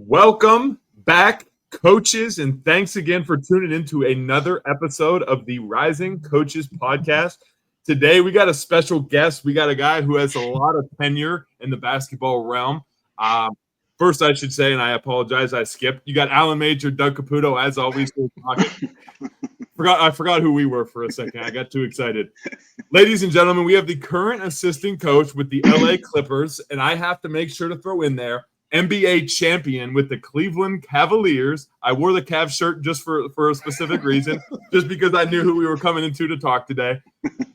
Welcome back, coaches, and thanks again for tuning into another episode of the Rising Coaches Podcast. Today, we got a special guest. We got a guy who has a lot of tenure in the basketball realm. First, I should say, and I apologize, I skipped. You got Alan Major, Doug Caputo, as always. I forgot who we were for a second. I got too excited. Ladies and gentlemen, we have the current assistant coach with the LA Clippers, and I have to make sure to throw in there NBA champion with the Cleveland Cavaliers. I wore the Cav shirt just for a specific reason, just because I knew who we were coming into to talk today.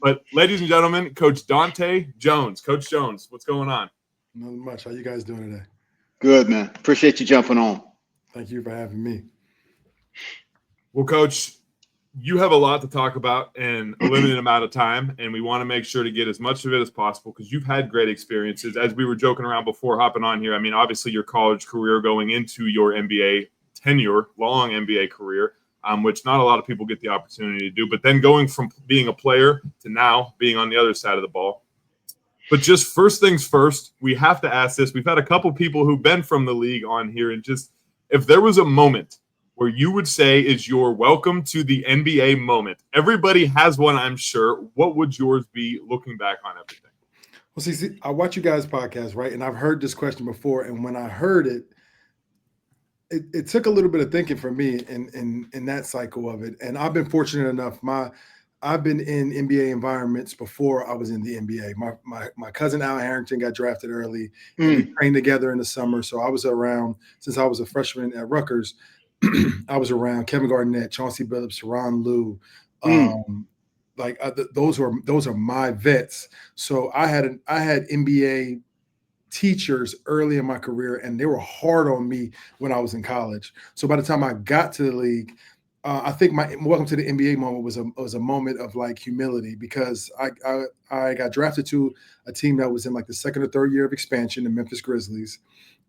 But ladies and gentlemen, Coach Dahntay Jones. Coach Jones, what's going on? Not much. How you guys doing today? Good, man. Appreciate you jumping on. Thank you for having me. Well, Coach, you have a lot to talk about in a limited amount of time, and we want to make sure to get as much of it as possible because you've had great experiences. As we were joking around before hopping on here, I mean, obviously your college career going into your NBA tenure, long NBA career, which not a lot of people get the opportunity to do, but then going from being a player to now being on the other side of the ball. But just first things first, we have to ask this. We've had a couple people who've been from the league on here, and just if there was a moment where you would say is your welcome to the NBA moment. Everybody has one, I'm sure. What would yours be looking back on everything? Well, see, I watch you guys' podcast, right? And I've heard this question before. And when I heard it, it took a little bit of thinking for me in that cycle of it. And I've been fortunate enough. I've been in NBA environments before I was in the NBA. My cousin Al Harrington got drafted early. And we trained together in the summer. So I was around since I was a freshman at Rutgers. I was around Kevin Garnett, Chauncey Billups, Tyronn Lue. Those are my vets. So I had NBA teachers early in my career, and they were hard on me when I was in college. So by the time I got to the league, I think my welcome to the NBA moment was a moment of like humility because I got drafted to a team that was in like the second or third year of expansion, the Memphis Grizzlies.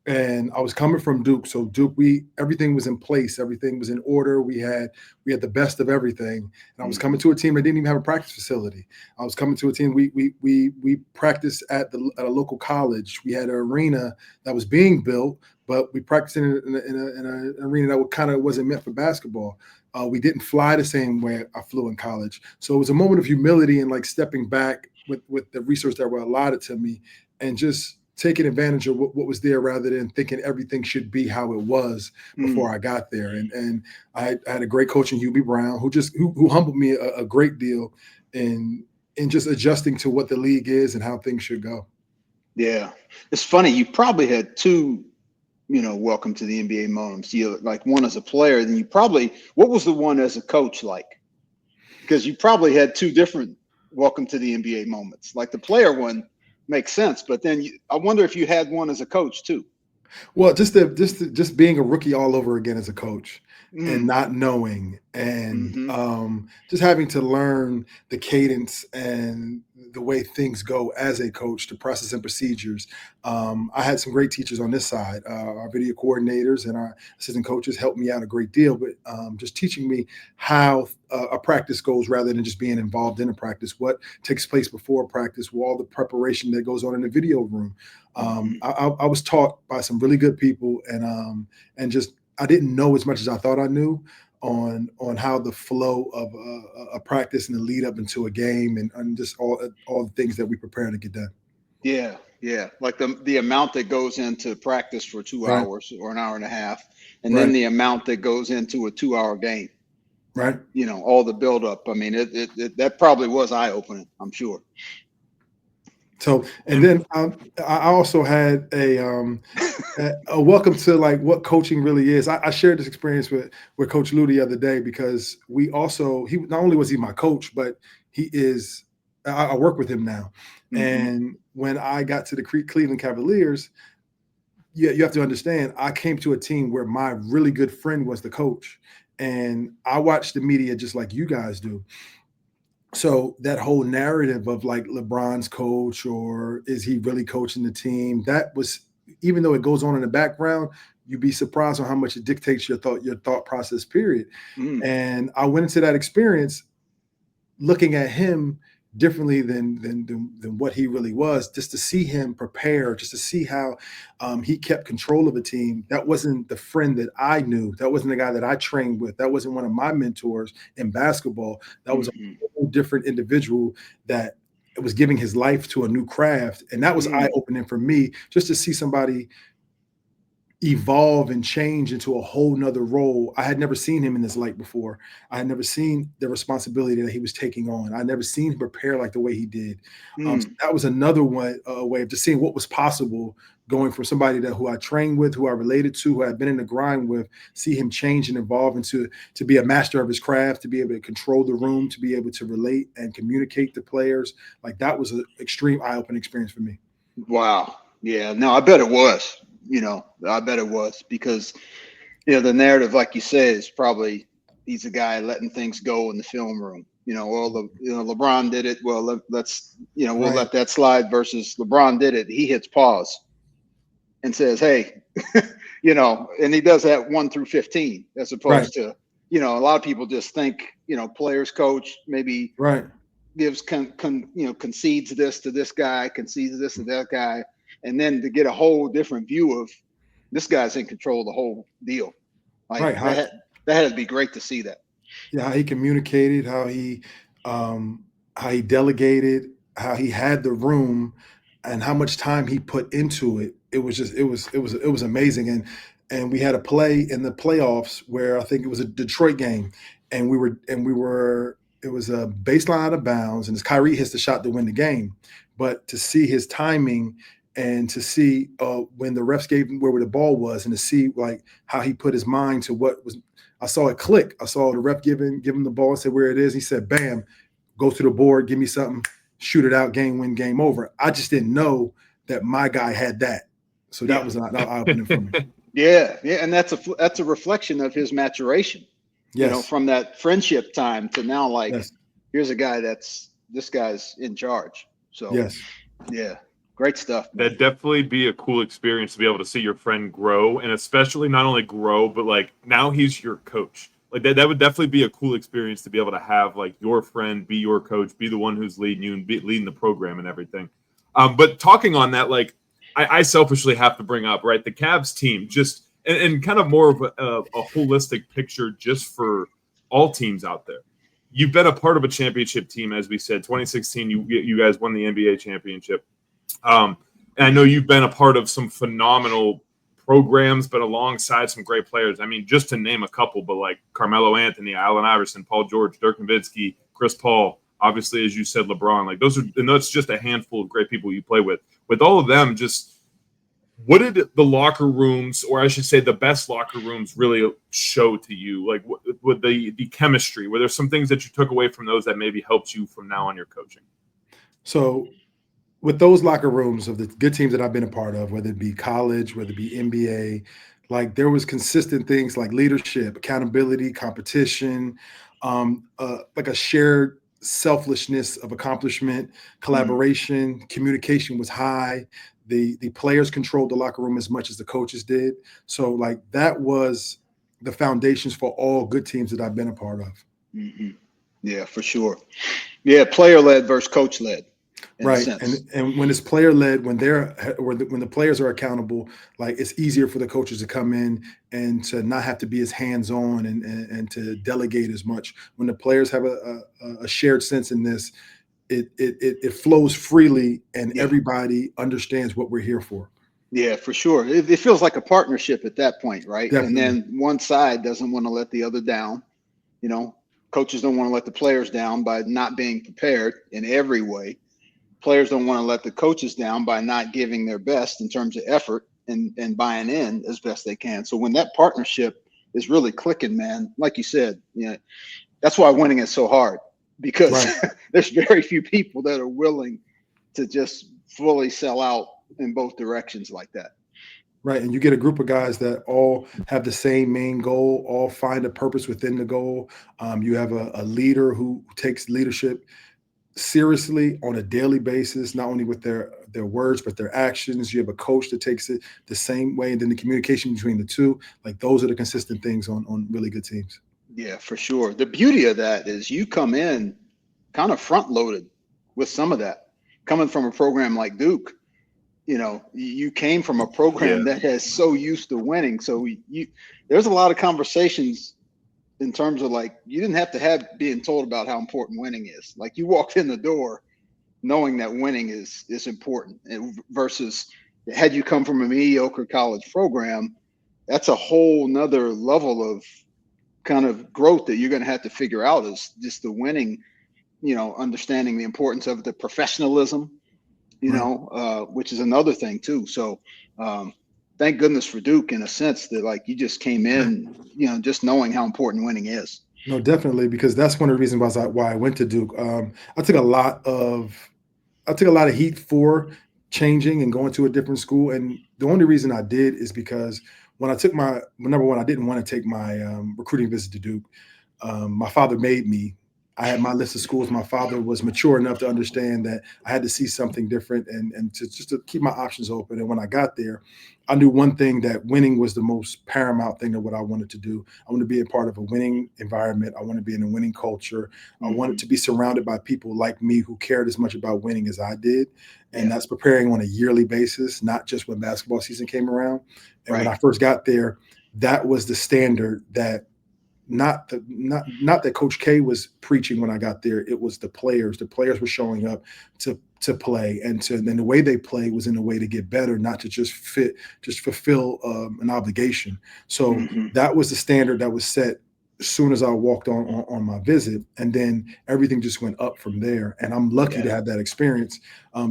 And I was coming from Duke. So Duke, everything was in place. Everything was in order. We had the best of everything. And I was coming to a team that didn't even have a practice facility. I was coming to a team. We practiced at a local college. We had an arena that was being built, but we practiced in an arena that kind of wasn't meant for basketball. We didn't fly the same way I flew in college. So it was a moment of humility and like stepping back with the resources that were allotted to me and just taking advantage of what was there rather than thinking everything should be how it was before I got there. And I had a great coach in Hubie Brown who humbled me a great deal in just adjusting to what the league is and how things should go. Yeah. It's funny. You probably had two, welcome to the NBA moments. You like one as a player, then what was the one as a coach like? Because you probably had two different welcome to the NBA moments. Like the player one makes sense, but then I wonder if you had one as a coach too. Well, just being a rookie all over again as a coach and not knowing and just having to learn the cadence and the way things go as a coach, the process and procedures. I had some great teachers on this side. Our video coordinators and our assistant coaches helped me out a great deal, but just teaching me how a practice goes rather than just being involved in a practice, what takes place before practice, all the preparation that goes on in the video room. I was taught by some really good people and just I didn't know as much as I thought I knew on how the flow of a practice and the lead up into a game and just all the things that we prepare to get done. Yeah. Like the amount that goes into practice for 2 hours or an hour and a half, and then the amount that goes into a 2-hour game. Right. All the buildup. I mean, that probably was eye-opening, I'm sure. So, and then I also had a welcome to like what coaching really is. I shared this experience with Coach Lue the other day because he not only was he my coach, but he is. I work with him now. And when I got to the Cleveland Cavaliers, you have to understand, I came to a team where my really good friend was the coach, and I watched the media just like you guys do. So that whole narrative of like LeBron's coach or is he really coaching the team? That was, even though it goes on in the background, you'd be surprised on how much it dictates your thought process, period. And I went into that experience looking at him differently than what he really was. Just to see him prepare, just to see how he kept control of a team. That wasn't the friend that I knew. That wasn't the guy that I trained with. That wasn't one of my mentors in basketball. That was a whole different individual that was giving his life to a new craft. And that was eye-opening for me, just to see somebody evolve and change into a whole nother role. I had never seen him in this light before. I had never seen the responsibility that he was taking on. I had never seen him prepare like the way he did. So that was another way of just seeing what was possible, going from somebody who I trained with, who I related to, who I'd been in the grind with, see him change and evolve into to be a master of his craft, to be able to control the room, to be able to relate and communicate to players. Like, that was an extreme eye-opening experience for me. Wow. Yeah, no, I bet it was. I bet it was, because, the narrative, like you said, is probably he's a guy letting things go in the film room. LeBron did it. Well, let's, we'll let that slide, versus LeBron did it. He hits pause and says, hey, and he does that 1 through 15, as opposed to, a lot of people just think, players coach maybe gives, concedes this to this guy, concedes this to that guy. And then to get a whole different view of this guy's in control of the whole deal. Like, that had to be great to see that. Yeah, how he communicated, how he delegated, how he had the room, and how much time he put into it. It was amazing. And we had a play in the playoffs where I think it was a Detroit game, and it was a baseline out of bounds, and Kyrie hits the shot to win the game. But to see his timing, and to see when the refs gave him where the ball was, and to see like how he put his mind to what was, I saw it click. I saw the ref give him the ball and said where it is. He said, bam, go to the board, give me something, shoot it out, game win, game over. I just didn't know that my guy had that. So that was an eye-opening for me. Yeah, and that's a reflection of his maturation. Yes. From that friendship time to now, like, here's a guy this guy's in charge. So yeah. Great stuff, man. That'd definitely be a cool experience to be able to see your friend grow, and especially not only grow, but like now he's your coach. Like that would definitely be a cool experience to be able to have like your friend be your coach, be the one who's leading you and leading the program and everything. But talking on that, like I selfishly have to bring up, right, the Cavs team, just and kind of more of a holistic picture just for all teams out there. You've been a part of a championship team, as we said, 2016, you guys won the NBA championship. And I know you've been a part of some phenomenal programs, but alongside some great players. I mean, just to name a couple, but like Carmelo Anthony, Allen Iverson, Paul George, Dirk Nowitzki, Chris Paul, obviously, as you said, LeBron. Like that's just a handful of great people you play with. With all of them, just what did the locker rooms, or I should say the best locker rooms, really show to you? Like with the chemistry, were there some things that you took away from those that maybe helped you from now on your coaching? So with those locker rooms of the good teams that I've been a part of, whether it be college, whether it be NBA, like there was consistent things like leadership, accountability, competition, like a shared selflessness of accomplishment, collaboration, communication was high. The players controlled the locker room as much as the coaches did. So like that was the foundations for all good teams that I've been a part of. Mm-hmm. Yeah, for sure. Yeah, player-led versus coach-led. Right. And when it's player led, when the players are accountable, like it's easier for the coaches to come in and to not have to be as hands-on and to delegate as much. When the players have a shared sense in this, it flows freely and everybody understands what we're here for. Yeah, for sure. It feels like a partnership at that point, right? Definitely. And then one side doesn't want to let the other down. Coaches don't want to let the players down by not being prepared in every way. Players don't want to let the coaches down by not giving their best in terms of effort and buying in as best they can. So when that partnership is really clicking, man, like you said, that's why winning is so hard, because there's very few people that are willing to just fully sell out in both directions like that. Right. And you get a group of guys that all have the same main goal, all find a purpose within the goal. You have a leader who takes leadership seriously on a daily basis, not only with their words, but their actions. You have a coach that takes it the same way. And then the communication between the two, like those are the consistent things on really good teams. Yeah, for sure. The beauty of that is you come in kind of front loaded with some of that. Coming from a program like Duke, you came from a program that has so used to winning. So there's a lot of conversations in terms of like, you didn't have to being told about how important winning is. Like, you walked in the door knowing that winning is important, and versus had you come from a mediocre college program, that's a whole nother level of kind of growth that you're going to have to figure out, is just the winning, understanding the importance of the professionalism, which is another thing too. So thank goodness for Duke, in a sense that like you just came in, just knowing how important winning is. No, definitely, because that's one of the reasons why I went to Duke. I took a lot of heat for changing and going to a different school, and the only reason I did is because when I took number one, I didn't want to take my recruiting visit to Duke. My father made me. I had my list of schools. My father was mature enough to understand that I had to see something different and to keep my options open. And when I got there, I knew one thing, that winning was the most paramount thing of what I wanted to do. I wanted to be a part of a winning environment. I wanted to be in a winning culture. I wanted to be surrounded by people like me who cared as much about winning as I did. And that's preparing on a yearly basis, not just when basketball season came around. And when I first got there, that was the standard that not that Coach K was preaching when I got there. It was the players. The players were showing up to play, and then the way they play was in a way to get better, not to just fulfill an obligation. So that was the standard that was set as soon as I walked on my visit, and then everything just went up from there. And I'm lucky to have that experience,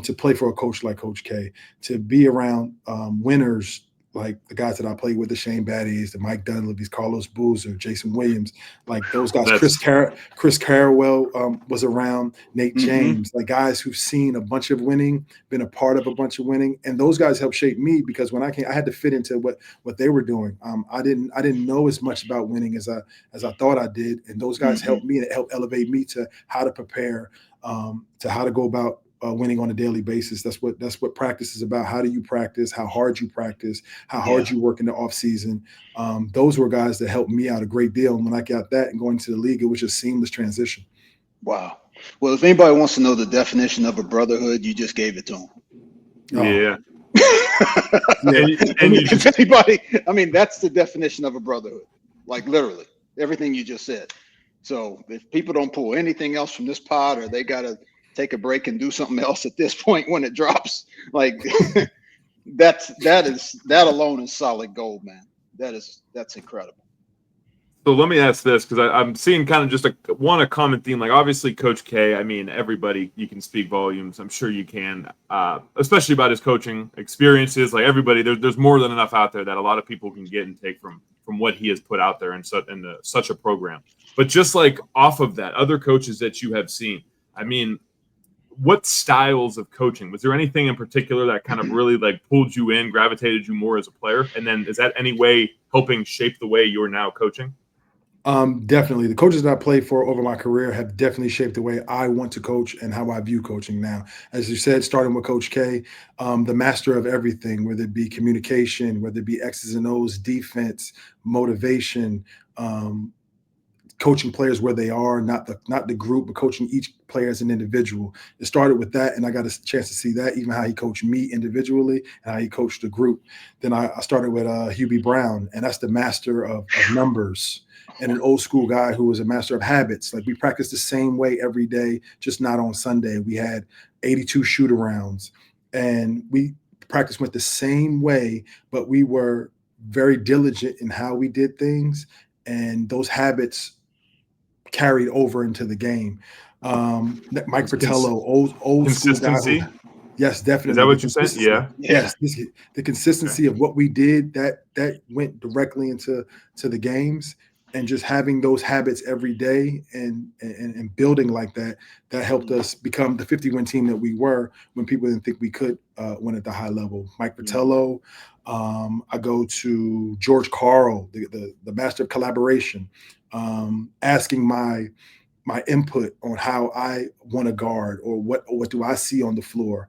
to play for a coach like Coach K, to be around winners like the guys that I played with, the Shane Batties, the Mike Dunleavys, Carlos Boozer, Jason Williams, like those guys. Chris Carrawell was around, Nate James, like guys who've seen a bunch of winning, been a part of a bunch of winning, and those guys helped shape me, because when I came, I had to fit into what they were doing. I didn't know as much about winning as I thought I did, and those guys helped me, and it helped elevate me to how to prepare, to how to go about winning on a daily basis. That's what practice is about. How do you practice? How hard you practice? How hard you work in the off season? Those were guys that helped me out a great deal. And when I got that and going to the league, it was just seamless transition. Wow. Well, if anybody wants to know the definition of a brotherhood, you just gave it to them. Yeah. And if anybody, I mean, that's the definition of a brotherhood. Like literally everything you just said. So if people don't pull anything else from this pod, or they got to take a break and do something else at this point when it drops, like that alone is solid gold, man. That's incredible. So let me ask this, because I'm seeing kind of just a common theme. Like obviously Coach K, I mean, everybody, you can speak volumes. I'm sure you can, especially about his coaching experiences. Like everybody, there's more than enough out there that a lot of people can get and take from what he has put out there in such a program. But just like off of that, other coaches that you have seen, I mean, what styles of coaching? Was there anything in particular that kind of really like pulled you in, gravitated you more as a player? And then is that any way helping shape the way you're now coaching? Definitely. The coaches that I played for over my career have definitely shaped the way I want to coach and how I view coaching now. As you said, starting with Coach K, the master of everything, whether it be communication, whether it be X's and O's, defense, motivation, coaching players where they are, not the group, but coaching each player as an individual. It started with that, and I got a chance to see that, even how he coached me individually and how he coached the group. Then I started with Hubie Brown, and that's the master of numbers, and an old school guy who was a master of habits. Like we practiced the same way every day, just not on Sunday. We had 82 shoot-arounds, and we practiced went the same way, but we were very diligent in how we did things, and those habits carried over into the game. Mike Fratello, old consistency. School guy. Yes, definitely. Is that what you said? Yeah. Yes. The consistency of what we did that went directly into the games, and just having those habits every day and building like that helped us become the 50-win team that we were when people didn't think we could win at the high level. Mike Fratello. I go to George Carl, the master of collaboration, asking my input on how I want to guard, or what do I see on the floor.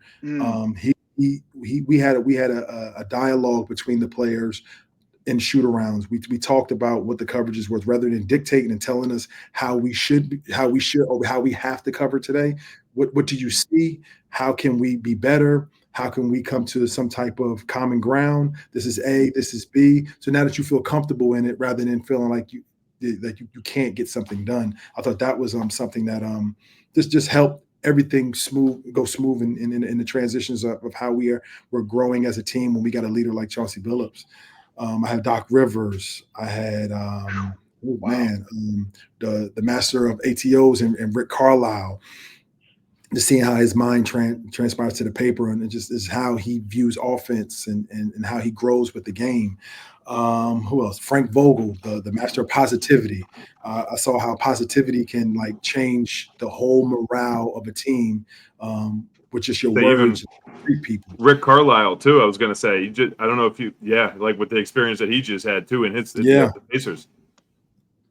We had a dialogue between the players in shoot-arounds. We talked about what the coverage is worth rather than dictating and telling us how we should, or how we have to cover today. What do you see? How can we be better? How can we come to some type of common ground? This is A, this is B. So now that you feel comfortable in it, rather than feeling like you can't get something done, I thought that was something that just helped everything go smooth in the transitions of how we're growing as a team when we got a leader like Chauncey Billups. I had Doc Rivers. I had the master of ATOs and Rick Carlisle. Just seeing how his mind transpires to the paper, and it just is how he views offense and how he grows with the game. Who else? Frank Vogel, the master of positivity. I saw how positivity can like change the whole morale of a team with just your words. Treat people. Rick Carlisle too. I was going to say, I don't know if like with the experience that he just had too, and the Pacers.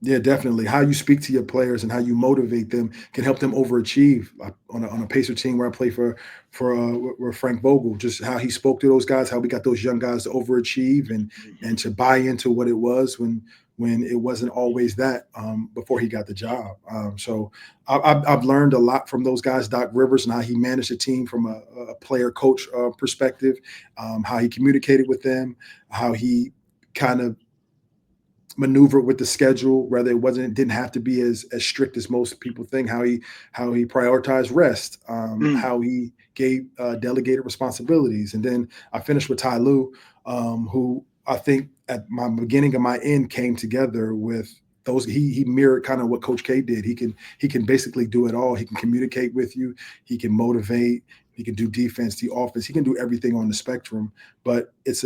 Yeah, definitely. How you speak to your players and how you motivate them can help them overachieve. Like on a Pacer team where I play for Frank Vogel, just how he spoke to those guys, how we got those young guys to overachieve and to buy into what it was when it wasn't always that before he got the job. So I've learned a lot from those guys, Doc Rivers, and how he managed a team from a player coach perspective, how he communicated with them, how he kind of maneuver with the schedule, whether it didn't have to be as strict as most people think, how he prioritized rest, how he gave delegated responsibilities. And then I finished with Tyronn Lue, who I think at my beginning and my end came together with those. He mirrored kind of what Coach K did. He can basically do it all. He can communicate with you. He can motivate. He can do defense, the offense. He can do everything on the spectrum. But it's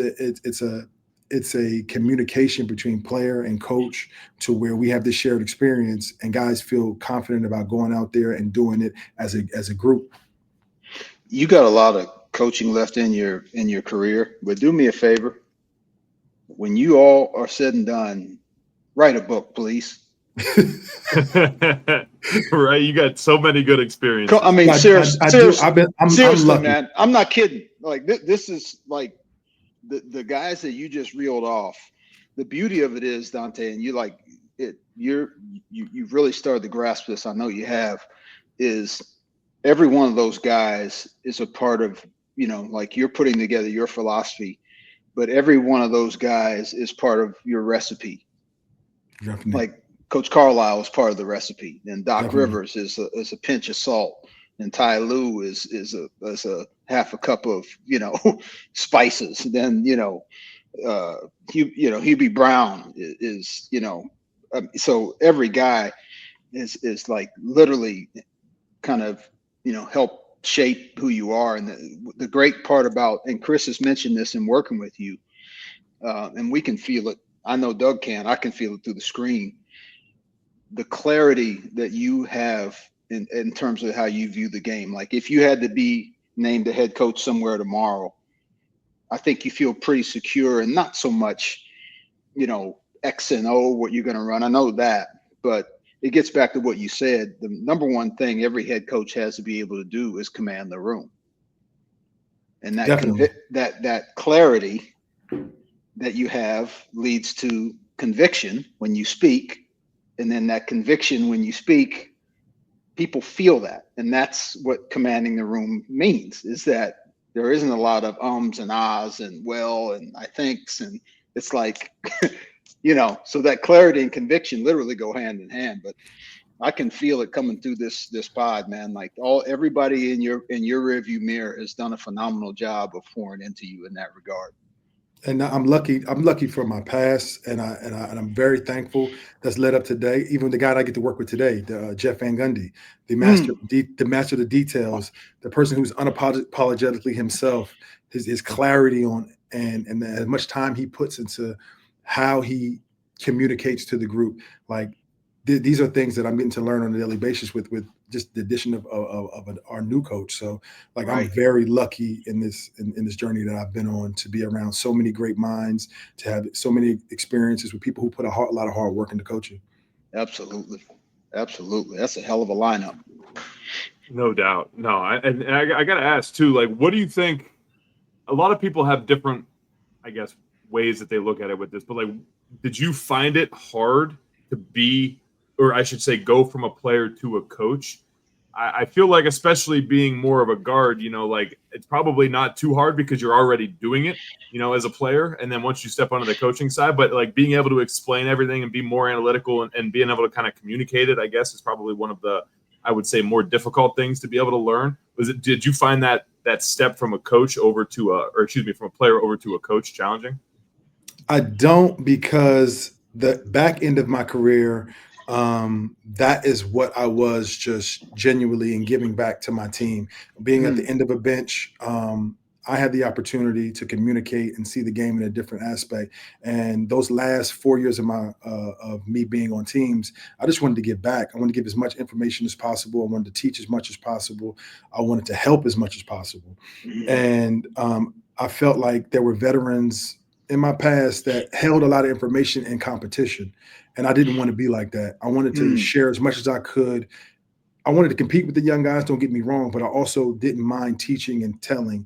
a communication between player and coach to where we have this shared experience and guys feel confident about going out there and doing it as a group. You got a lot of coaching left in your career, but do me a favor. When you all are said and done, write a book, please. Right. You got so many good experiences. I mean, seriously, I'm man, I'm not kidding. Like this is like, the guys that you just reeled off, the beauty of it is, Dahntay, and you've really started to grasp this. I know you have. Is every one of those guys is a part of, like you're putting together your philosophy, but every one of those guys is part of your recipe. Definitely. Like Coach Carlisle is part of the recipe, and Doc Definitely. Rivers is a pinch of salt. And Tyronn Lue is a half a cup of spices. Then Hubie Brown is so every guy is like literally kind of help shape who you are. And the great part about, and Chris has mentioned this in working with you, and we can feel it. I know Doug can. I can feel it through the screen. The clarity that you have in terms of how you view the game. Like if you had to be named a head coach somewhere tomorrow, I think you feel pretty secure and not so much, X and O, what you're going to run. I know that, but it gets back to what you said. The number one thing every head coach has to be able to do is command the room. And that clarity that you have leads to conviction when you speak. And then that conviction when you speak, people feel that. And that's what commanding the room means, is that there isn't a lot of ums and ahs and well and I thinks. And it's like, so that clarity and conviction literally go hand in hand. But I can feel it coming through this pod, man. Like everybody in your rearview mirror has done a phenomenal job of pouring into you in that regard. And I'm lucky for my past, and I'm very thankful that's led up today. Even the guy that I get to work with today, Jeff Van Gundy, the master of the details, the person who's unapologetically himself, his clarity on and as much time he puts into how he communicates to the group. Like these are things that I'm getting to learn on a daily basis with just the addition of our new coach. So like right. I'm very lucky in this journey that I've been on to be around so many great minds, to have so many experiences with people who put a lot of hard work into coaching. Absolutely. That's a hell of a lineup. No doubt. No, I got to ask too, like, what do you think? A lot of people have different, I guess, ways that they look at it with this, but like, did you find it hard to be, or I should say, go from a player to a coach? I feel like, especially being more of a guard, like it's probably not too hard because you're already doing it, as a player. And then once you step onto the coaching side, but like being able to explain everything and be more analytical and being able to kind of communicate it, I guess, is probably one of the, I would say, more difficult things to be able to learn. Did you find that step from a coach over to from a player over to a coach challenging? I don't, because the back end of my career, that is what I was just genuinely and giving back to my team. Being at the end of a bench, I had the opportunity to communicate and see the game in a different aspect. And those last 4 years of me being on teams, I just wanted to give back. I wanted to give as much information as possible. I wanted to teach as much as possible. I wanted to help as much as possible. And I felt like there were veterans in my past that held a lot of information in competition. And I didn't want to be like that. I wanted to share as much as I could. I wanted to compete with the young guys, don't get me wrong, but I also didn't mind teaching and telling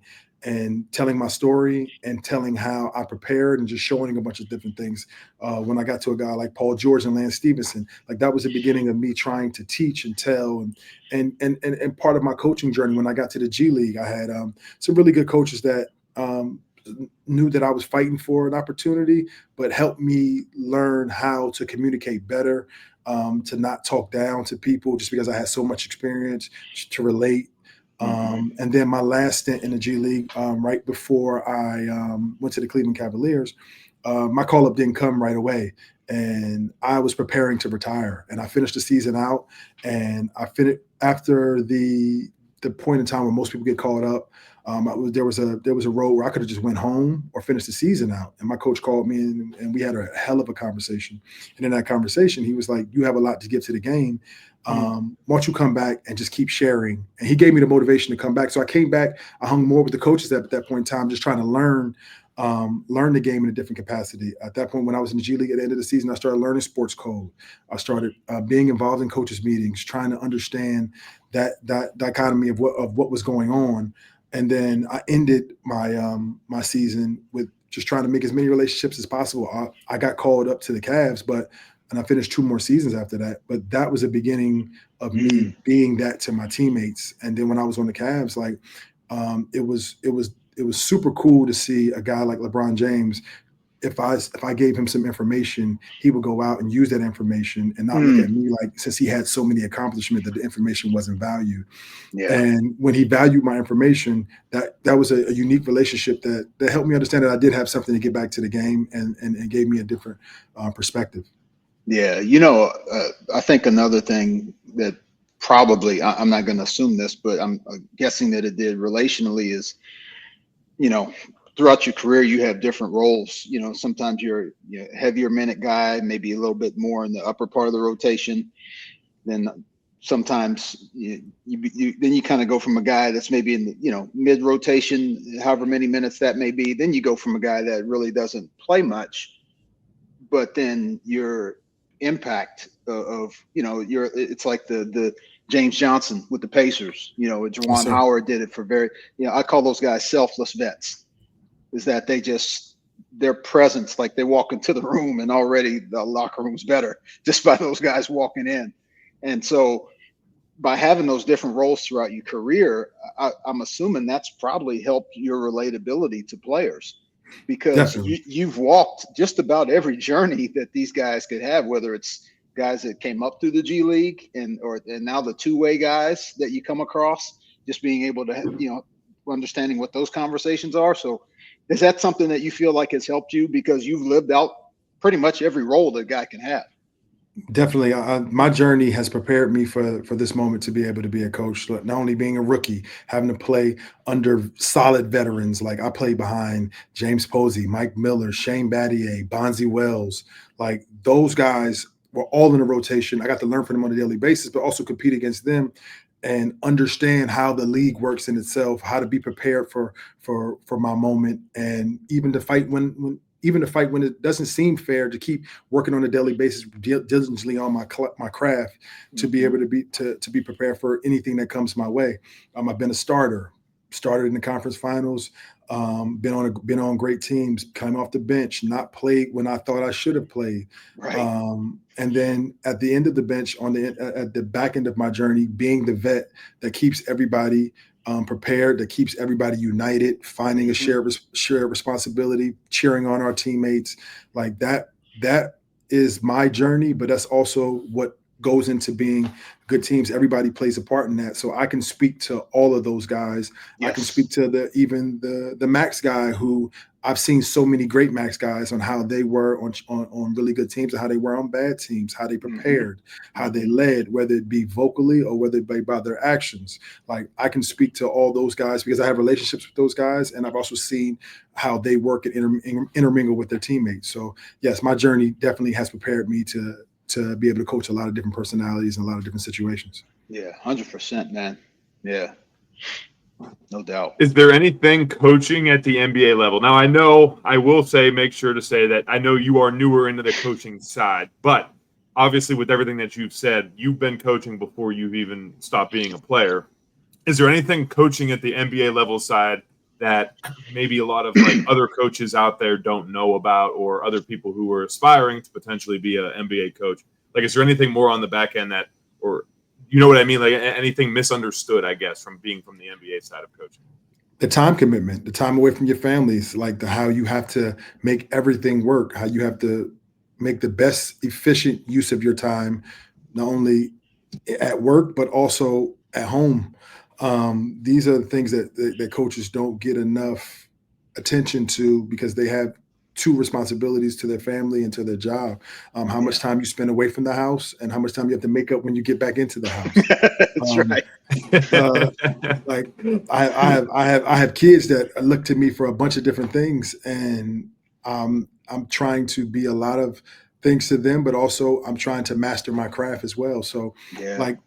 my story and telling how I prepared and just showing a bunch of different things. When I got to a guy like Paul George and Lance Stevenson, like that was the beginning of me trying to teach and tell. And part of my coaching journey, when I got to the G League, I had some really good coaches that knew that I was fighting for an opportunity, but helped me learn how to communicate better, to not talk down to people just because I had so much experience, to relate. And then my last stint in the G League, right before I went to the Cleveland Cavaliers, my call-up didn't come right away. And I was preparing to retire. And I finished the season out. And I finished after the point in time where most people get called up. There was a role where I could have just went home or finished the season out. And my coach called me and we had a hell of a conversation. And in that conversation, he was like, "You have a lot to give to the game. Why don't you come back and just keep sharing?" And he gave me the motivation to come back. So I came back. I hung more with the coaches at that point in time, just trying to learn the game in a different capacity. At that point, when I was in the G League at the end of the season, I started learning sports code. I started being involved in coaches' meetings, trying to understand that dichotomy of what was going on. And then I ended my season with just trying to make as many relationships as possible. I got called up to the Cavs, and I finished 2 more seasons after that. But that was the beginning of me being that to my teammates. And then when I was on the Cavs, like it was super cool to see a guy like LeBron James. If I gave him some information, he would go out and use that information and not look at me like, since he had so many accomplishments, that the information wasn't valued. Yeah. And when he valued my information, that was a unique relationship that helped me understand that I did have something to get back to the game and gave me a different perspective. Yeah. I think another thing that probably, I'm not going to assume this, but I'm guessing that it did relationally is, throughout your career, you have different roles. Sometimes you're a heavier minute guy, maybe a little bit more in the upper part of the rotation. Then sometimes you kind of go from a guy that's maybe in the mid rotation, however many minutes that may be. Then you go from a guy that really doesn't play much, but then your impact of it's like the James Johnson with the Pacers. Juwan Howard did it for I call those guys selfless vets. Is that their presence, like they walk into the room and already the locker room's better just by those guys walking in. And so by having those different roles throughout your career, I'm assuming that's probably helped your relatability to players, because you've walked just about every journey that these guys could have, whether it's guys that came up through the G League and now the two-way guys that you come across, just being able to, understanding what those conversations are. So is that something that you feel like has helped you because you've lived out pretty much every role that a guy can have? Definitely. My journey has prepared me for this moment to be able to be a coach, not only being a rookie, having to play under solid veterans. Like I played behind James Posey, Mike Miller, Shane Battier, Bonzi Wells. Like those guys were all in a rotation. I got to learn from them on a daily basis, but also compete against them and understand how the league works in itself, how to be prepared for my moment, and even to fight when it doesn't seem fair, to keep working on a daily basis, diligently on my craft, to be able to be prepared for anything that comes my way. I've been a starter, started in the conference finals, been on great teams, came off the bench, not played when I thought I should have played. Right. And then at the end of the bench, at the back end of my journey, being the vet that keeps everybody prepared, that keeps everybody united, finding a shared responsibility, cheering on our teammates, like that is my journey, but that's also what goes into being good teams. Everybody plays a part in that. So I can speak to all of those guys. Yes. I can speak to the max guy, who I've seen so many great max guys on how they were on really good teams and how they were on bad teams, how they prepared, how they led, whether it be vocally or whether it be by their actions. Like, I can speak to all those guys because I have relationships with those guys, and I've also seen how they work and intermingle with their teammates. So yes, my journey definitely has prepared me to be able to coach a lot of different personalities and a lot of different situations. Yeah, 100%, man. Yeah, no doubt. Is there anything coaching at the NBA level? Now, I will say, make sure to say that I know you are newer into the coaching side, but obviously with everything that you've said, you've been coaching before you've even stopped being a player. Is there anything coaching at the NBA level side that maybe a lot of like other coaches out there don't know about, or other people who are aspiring to potentially be an NBA coach? Like, is there anything more on the back end that, or you know what I mean? Like anything misunderstood, I guess, from being from the NBA side of coaching? The time commitment, the time away from your families, like how you have to make everything work, how you have to make the best efficient use of your time, not only at work, but also at home. These are the things that coaches don't get enough attention to, because they have two responsibilities to their family and to their job. How much time you spend away from the house, and how much time you have to make up when you get back into the house. That's right. Like I have kids that look to me for a bunch of different things, and I'm trying to be a lot of things to them, but also I'm trying to master my craft as well. So like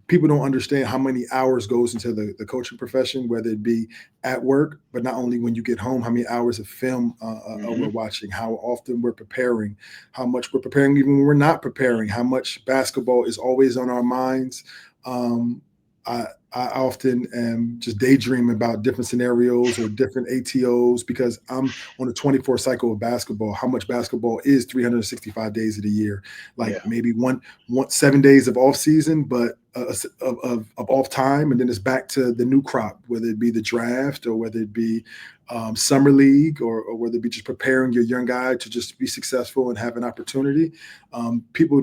people don't understand how many hours goes into the coaching profession, whether it be at work, but not only when you get home, how many hours of film we're watching, how often we're preparing, how much we're preparing even when we're not preparing, how much basketball is always on our minds. I often am just daydreaming about different scenarios or different ATOs, because I'm on a 24 cycle of basketball. How much basketball is 365 days of the year? Like maybe 7 days of off season, but of off time, and then it's back to the new crop, whether it be the draft or whether it be summer league, or whether it be just preparing your young guy to just be successful and have an opportunity. People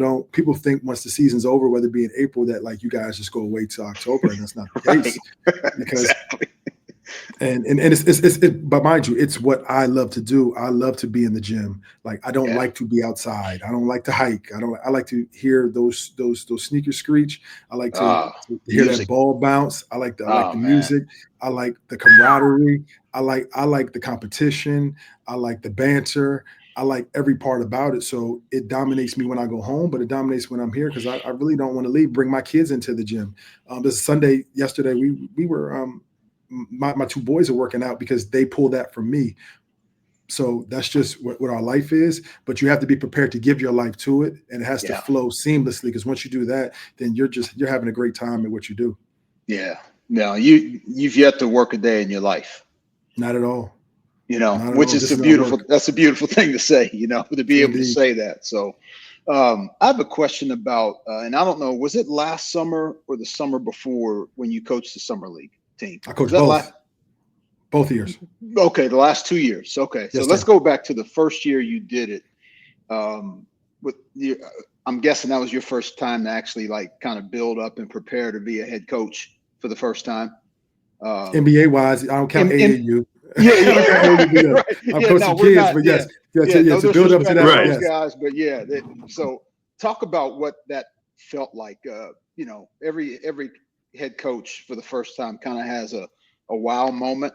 think once the season's over, whether it be in April, that like you guys just go away till October, and that's not the case. Because and it's but mind you, it's what I love to do. I love to be in the gym. Like, I don't like to be outside. I don't like to hike. I like to hear those sneakers screech. I like to hear that ball bounce. I like the music. I like the camaraderie. I like the competition. I like the banter. I like every part about it. So it dominates me when I go home, but it dominates when I'm here, because I really don't want to leave. Bring my kids into the gym. This Sunday, yesterday, we were my two boys are working out because they pull that from me. So that's just what our life is. But you have to be prepared to give your life to it, and it has to flow seamlessly. Because once you do that, then you're having a great time at what you do. Yeah. No, you've yet to work a day in your life. Not at all. You know, which is that's a beautiful thing to say, you know, to be able to say that. So I have a question about, and I don't know, was it last summer or the summer before when you coached the summer league team? I coached both years. Okay, the last 2 years. Okay, so let's go back to the first year you did it. I'm guessing that was your first time to actually like kind of build up and prepare to be a head coach for the first time. NBA wise, I don't count AAU. Right. I'm coaching kids, but to build up to that. Those guys, but so talk about what that felt like. You know, every head coach for the first time kind of has a wow moment.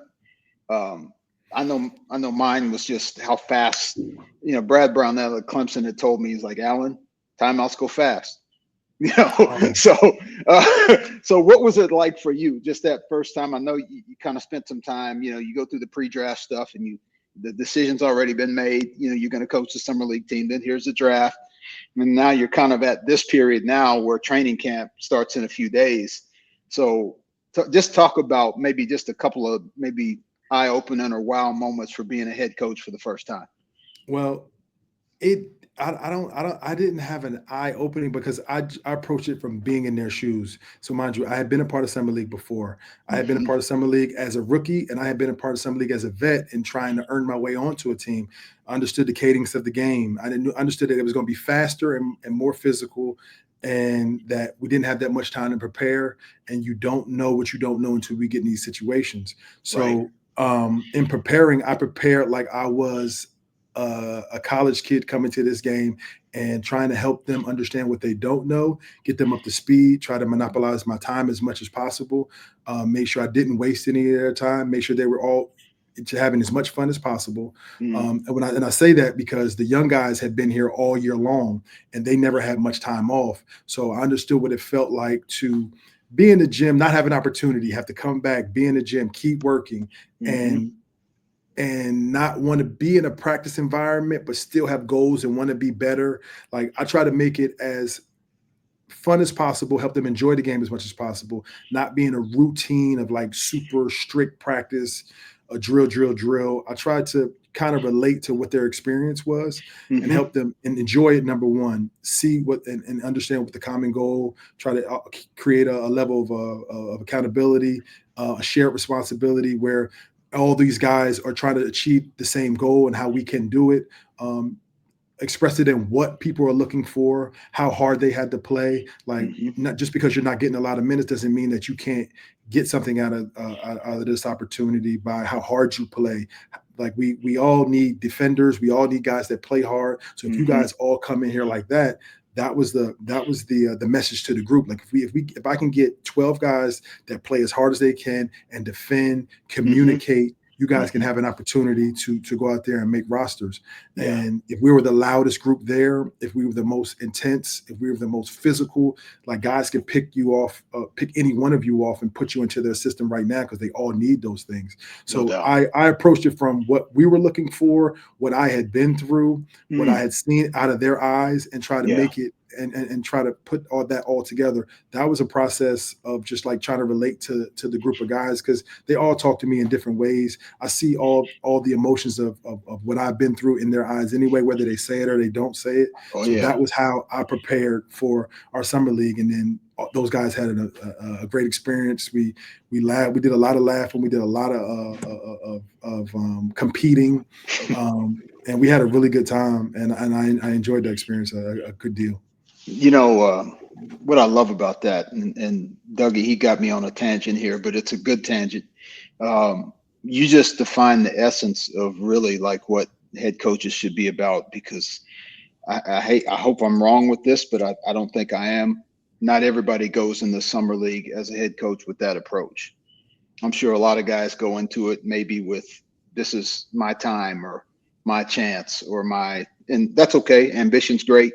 I know mine was just how fast. You know, Brad Brownell at Clemson had told me, he's like, Alan, timeouts go fast. You know, so what was it like for you just that first time? I know you kind of spent some time, you know, you go through the pre-draft stuff, and the decision's already been made. You know, you're going to coach the summer league team. Then here's the draft. And now you're kind of at this period now where training camp starts in a few days. So just talk about maybe just a couple of maybe eye-opening or wow moments for being a head coach for the first time. Well, I didn't have an eye opening because I approached it from being in their shoes. So mind you, I had been a part of summer league before. I had been a part of summer league as a rookie, and I had been a part of summer league as a vet and trying to earn my way onto a team. I understood the cadence of the game. I understood that it was going to be faster and more physical, and that we didn't have that much time to prepare. And you don't know what you don't know until we get in these situations. So in preparing, I prepared like I was a college kid coming to this game and trying to help them understand what they don't know, get them up to speed, try to monopolize my time as much as possible, make sure I didn't waste any of their time, make sure they were all having as much fun as possible. And I say that because the young guys had been here all year long and they never had much time off. So I understood what it felt like to be in the gym, not have an opportunity, have to come back, be in the gym, keep working, and not want to be in a practice environment, but still have goals and want to be better. Like I try to make it as fun as possible, help them enjoy the game as much as possible, not be in a routine of like super strict practice, a drill. I try to kind of relate to what their experience was and help them and enjoy it. Number one, see what and understand what the common goal, try to create a level of accountability, a shared responsibility where all these guys are trying to achieve the same goal and how we can do it. Express it in what people are looking for, how hard they had to play. Like not just because you're not getting a lot of minutes doesn't mean that you can't get something out of this opportunity by how hard you play. Like we all need defenders. We all need guys that play hard. So if you guys all come in here like that, that was the message to the group. Like if I can get 12 guys that play as hard as they can and defend, communicate, you guys can have an opportunity to go out there and make rosters. And if we were the loudest group there, if we were the most intense, if we were the most physical, like guys can pick you off, pick any one of you off and put you into their system right now because they all need those things. So I approached it from what we were looking for, what I had been through, what I had seen out of their eyes, and try to make it and try to put all that all together. That was a process of just like trying to relate to the group of guys because they all talk to me in different ways. I see all the emotions of what I've been through in their eyes anyway, whether they say it or they don't say it. That was how I prepared for our summer league. And then those guys had a great experience. We laughed. We did a lot of laughing. We did a lot of competing. And we had a really good time. And I enjoyed the experience a good deal. You know, what I love about that, and Dougie, he got me on a tangent here, but it's a good tangent. You just define the essence of really like what head coaches should be about, because I hope I'm wrong with this, but I don't think I am. Not everybody goes in the summer league as a head coach with that approach. I'm sure a lot of guys go into it maybe with, this is my time or my chance or and that's okay. Ambition's great,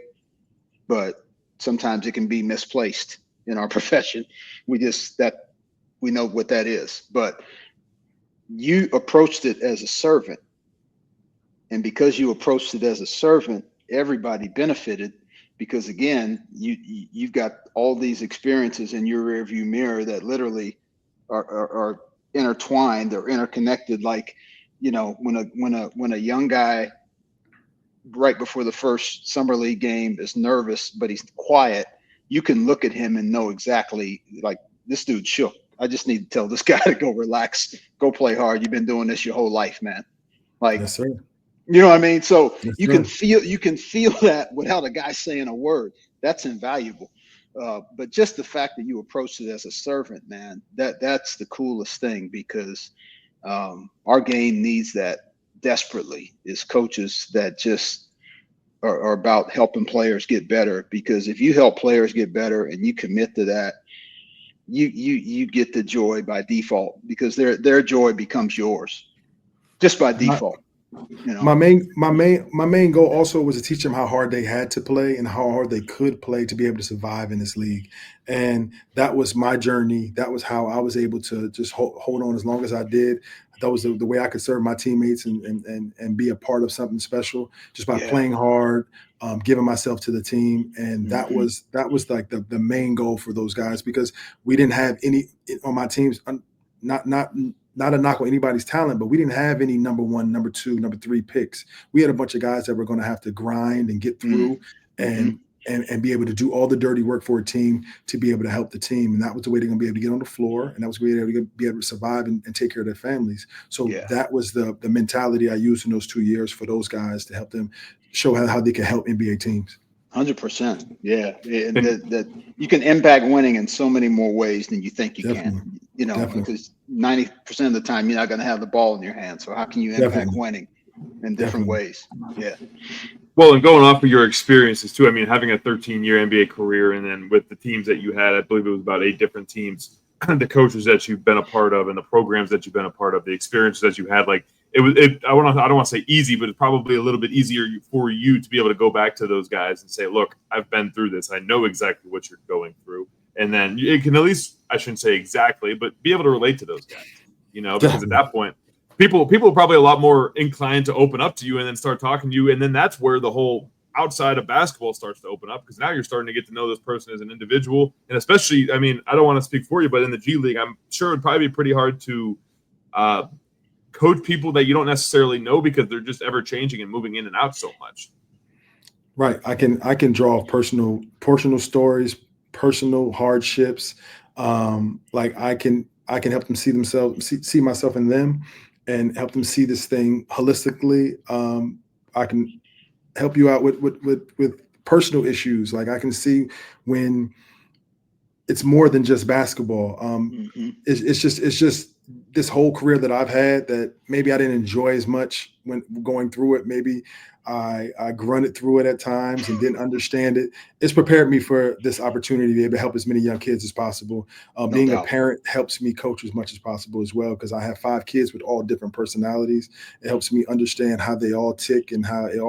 but sometimes it can be misplaced in our profession. We know what that is, but you approached it as a servant. And because you approached it as a servant, everybody benefited, because again, you've got all these experiences in your rearview mirror that literally are intertwined or interconnected. Like, you know, when a young guy right before the first summer league game is nervous, but he's quiet, you can look at him and know exactly, like, this dude shook. I just need to tell this guy to go relax, go play hard. You've been doing this your whole life, man. Like, yes, sir. You know what I mean? So yes, you can feel that without a guy saying a word. That's invaluable. But just the fact that you approached it as a servant, man, that's the coolest thing, because our game needs that desperately, is coaches that just are about helping players get better. Because if you help players get better and you commit to that, you get the joy by default, because their joy becomes yours just by default. You know? My main goal also was to teach them how hard they had to play and how hard they could play to be able to survive in this league. And that was my journey. That was how I was able to just hold on as long as I did. that was the way I could serve my teammates and be a part of something special just by Yeah. playing hard, giving myself to the team. And that was like the main goal for those guys, because we didn't have any on my teams, not a knock on anybody's talent, but we didn't have any number 1, number 2, number 3 picks. We had a bunch of guys that were going to have to grind and get through and be able to do all the dirty work for a team to be able to help the team. And that was the way they're going to be able to get on the floor. And that was the way they're going to be able to survive and take care of their families. So that was the mentality I used in those 2 years for those guys to help them show how they can help NBA teams. 100%. Yeah. That you can impact winning in so many more ways than you think you can, because 90% of the time you're not going to have the ball in your hand. So how can you impact winning in different ways? Yeah. Well, and going off of your experiences too, I mean, having a 13-year NBA career, and then with the teams that you had, I believe it was about 8 different teams, the coaches that you've been a part of and the programs that you've been a part of, the experiences that you had, like I don't want to say easy, but it's probably a little bit easier for you to be able to go back to those guys and say, look, I've been through this. I know exactly what you're going through. And then it can at least, I shouldn't say exactly, but be able to relate to those guys, because at that point, people are probably a lot more inclined to open up to you and then start talking to you. And then that's where the whole outside of basketball starts to open up, because now you're starting to get to know this person as an individual. And especially, I mean, I don't want to speak for you, but in the G League, I'm sure it'd probably be pretty hard to coach people that you don't necessarily know, because they're just ever changing and moving in and out so much. Right. I can draw personal stories, personal hardships. Like I can help them see myself in them, and help them see this thing holistically. I can help you out with personal issues. Like I can see when it's more than just basketball. It's just this whole career that I've had that maybe I didn't enjoy as much when going through it. Maybe I grunted through it at times and didn't understand it. It's prepared me for this opportunity to be able to help as many young kids as possible. Being a parent helps me coach as much as possible as well, because I have 5 kids with all different personalities. It helps me understand how they all tick and how it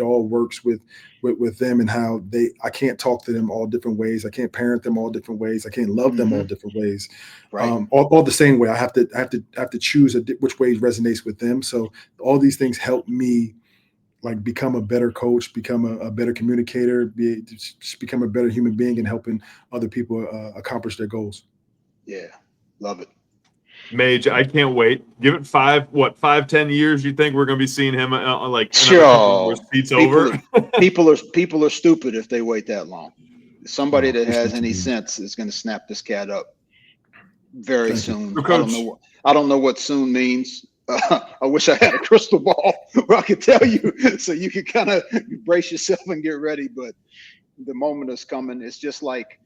all works with them, and how I can't talk to them all different ways. I can't parent them all different ways. I can't love them all different ways. Right. All the same way. I have to choose which way resonates with them. So all these things help me like become a better coach, become a better communicator, become a better human being, and helping other people accomplish their goals. Yeah. Love it. Mage, I can't wait. Give it 5-10 years. You think we're going to be seeing him sure. Seats over? People are stupid if they wait that long. Somebody that has any sense is going to snap this cat up very soon. I don't know what soon means. I wish I had a crystal ball where I could tell you, so you could kind of brace yourself and get ready. But the moment is coming. It's just like,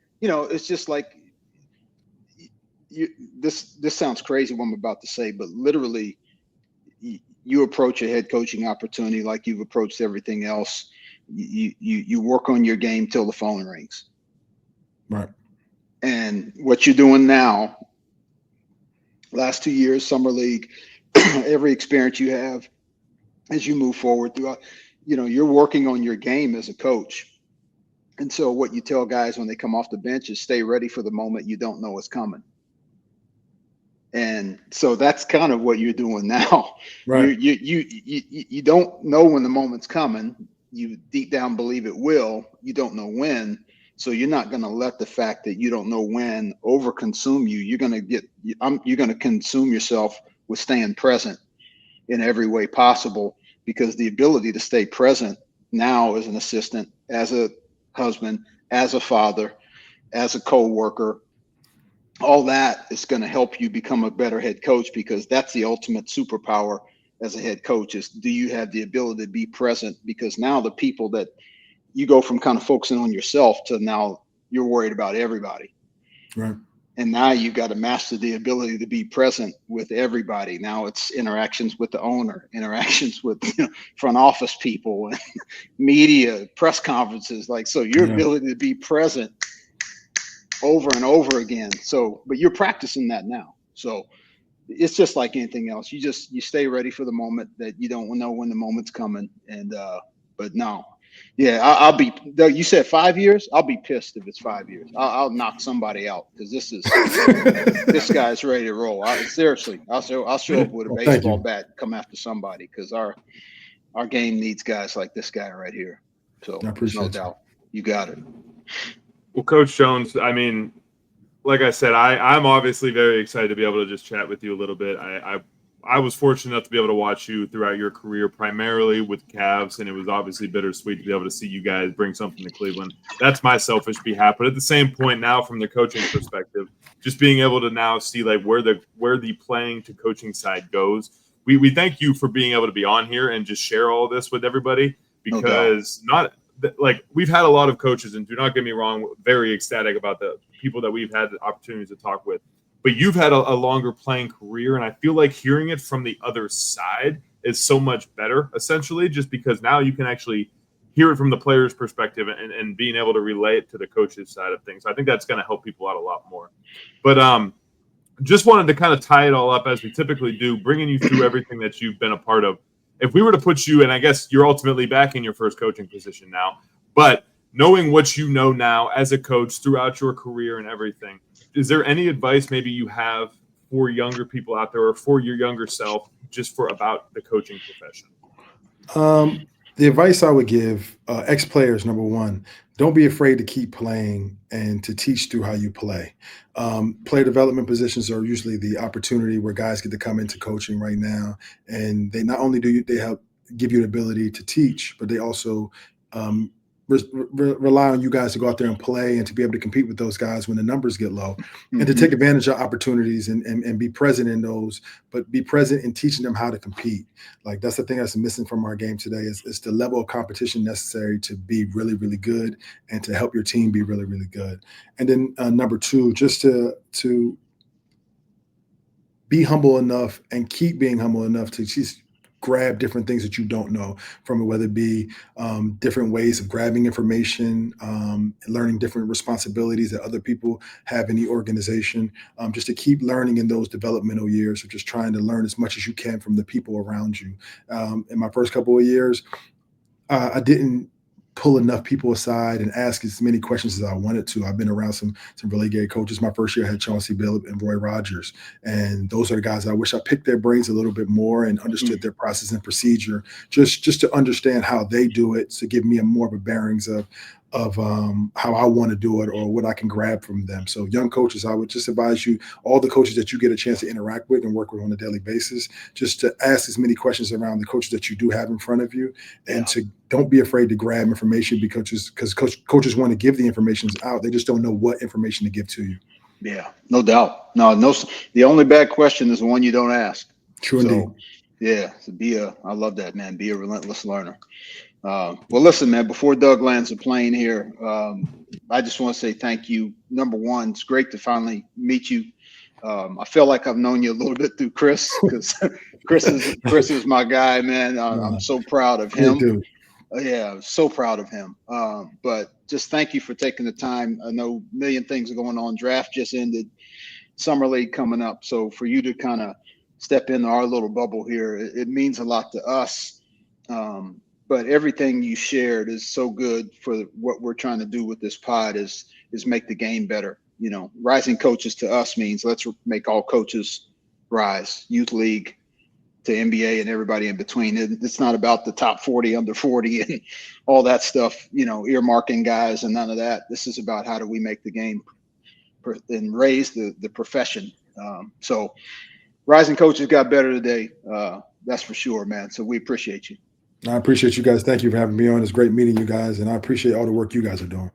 this sounds crazy what I'm about to say, but literally you approach a head coaching opportunity like you've approached everything else. You work on your game till the phone rings. Right. And what you're doing now, last 2 years, summer league, every experience you have as you move forward throughout, you're working on your game as a coach. And so what you tell guys when they come off the bench is stay ready for the moment you don't know what's coming. And so that's kind of what you're doing now. Right. You don't know when the moment's coming. You deep down believe it will. You don't know when. So you're not going to let the fact that you don't know when overconsume you. You're going to consume yourself with staying present in every way possible, because the ability to stay present now as an assistant, as a husband, as a father, as a co-worker, all that is going to help you become a better head coach, because that's the ultimate superpower as a head coach is, do you have the ability to be present? Because now the people that you go from kind of focusing on yourself to now you're worried about everybody. Right. And now you've got to master the ability to be present with everybody. Now it's interactions with the owner, interactions with front office people, and media, press conferences. So your ability to be present over and over again. So, but you're practicing that now. So it's just like anything else. You stay ready for the moment that you don't know when the moment's coming. And, but no, Yeah, I'll be. You said 5 years. I'll be pissed if it's 5 years. I'll knock somebody out because this guy's ready to roll. Seriously, I'll show up with a baseball bat and come after somebody because our game needs guys like this guy right here. So there's no doubt. You got it. Well, Coach Jones, I mean, like I said, I'm obviously very excited to be able to just chat with you a little bit. I was fortunate enough to be able to watch you throughout your career, primarily with Cavs, and it was obviously bittersweet to be able to see you guys bring something to Cleveland. That's my selfish behalf. But at the same point now, from the coaching perspective, just being able to now see like where the playing to coaching side goes. We thank you for being able to be on here and just share all of this with everybody because we've had a lot of coaches, and do not get me wrong, very ecstatic about the people that we've had the opportunity to talk with. But you've had a longer playing career, and I feel like hearing it from the other side is so much better, essentially, just because now you can actually hear it from the player's perspective and being able to relay it to the coach's side of things. I think that's going to help people out a lot more. But just wanted to kind of tie it all up as we typically do, bringing you through everything that you've been a part of. If we were to put you, and I guess you're ultimately back in your first coaching position now, but knowing what you know now as a coach throughout your career and everything, is there any advice maybe you have for younger people out there or for your younger self just about the coaching profession? The advice I would give ex-players, number one, don't be afraid to keep playing and to teach through how you play. Player development positions are usually the opportunity where guys get to come into coaching right now. And they not only they help give you the ability to teach, but they also rely on you guys to go out there and play and to be able to compete with those guys when the numbers get low, and to take advantage of opportunities and be present in those, but be present in teaching them how to compete. Like that's the thing that's missing from our game today is the level of competition necessary to be really, really good and to help your team be really, really good. And then number two, just to be humble enough and keep being humble enough to just grab different things that you don't know from it, whether it be different ways of grabbing information, learning different responsibilities that other people have in the organization, just to keep learning in those developmental years of just trying to learn as much as you can from the people around you. In my first couple of years, I didn't pull enough people aside and ask as many questions as I wanted to. I've been around some really great coaches. My first year I had Chauncey Billups and Roy Rogers. And those are the guys I wish I picked their brains a little bit more and understood their process and procedure, just to understand how they do it, to give me more of a bearings of how I want to do it or what I can grab from them. So young coaches, I would just advise you, all the coaches that you get a chance to interact with and work with on a daily basis, just to ask as many questions around the coaches that you do have in front of you, and to don't be afraid to grab information because coaches want to give the information out. They just don't know what information to give to you. Yeah, no doubt. No. The only bad question is the one you don't ask. True indeed. Yeah, I love that, man. Be a relentless learner. Well, listen, man, before Doug lands a plane here, I just want to say thank you. Number one, it's great to finally meet you. I feel like I've known you a little bit through Chris because Chris is my guy, man. I'm so proud of him. Yeah, so proud of him. But just thank you for taking the time. I know a million things are going on. Draft just ended, summer league coming up. So for you to kind of step into our little bubble here, it means a lot to us. But everything you shared is so good for what we're trying to do with this pod is make the game better. You know, rising coaches to us means let's make all coaches rise, youth league to NBA and everybody in between. It's not about the top 40, under 40 and all that stuff, you know, earmarking guys and none of that. This is about how do we make the game and raise the profession. So rising coaches got better today. That's for sure, man. So we appreciate you. I appreciate you guys. Thank you for having me on. It's great meeting you guys, and I appreciate all the work you guys are doing.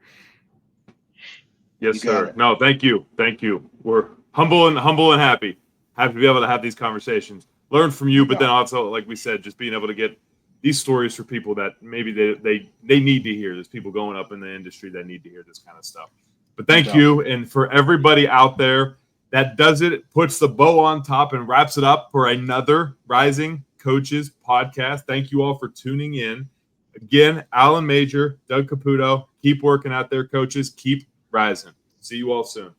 Yes, sir. No, thank you. Thank you. We're humble and happy. Happy to be able to have these conversations. Learn from you, but then also, like we said, just being able to get these stories for people that maybe they need to hear. There's people going up in the industry that need to hear this kind of stuff. But thank you. And for everybody out there, that does it, puts the bow on top and wraps it up for another Rising Coaches podcast. Thank you all for tuning in. Again, Alan Major, Doug Caputo, keep working out there, coaches. Keep rising. See you all soon.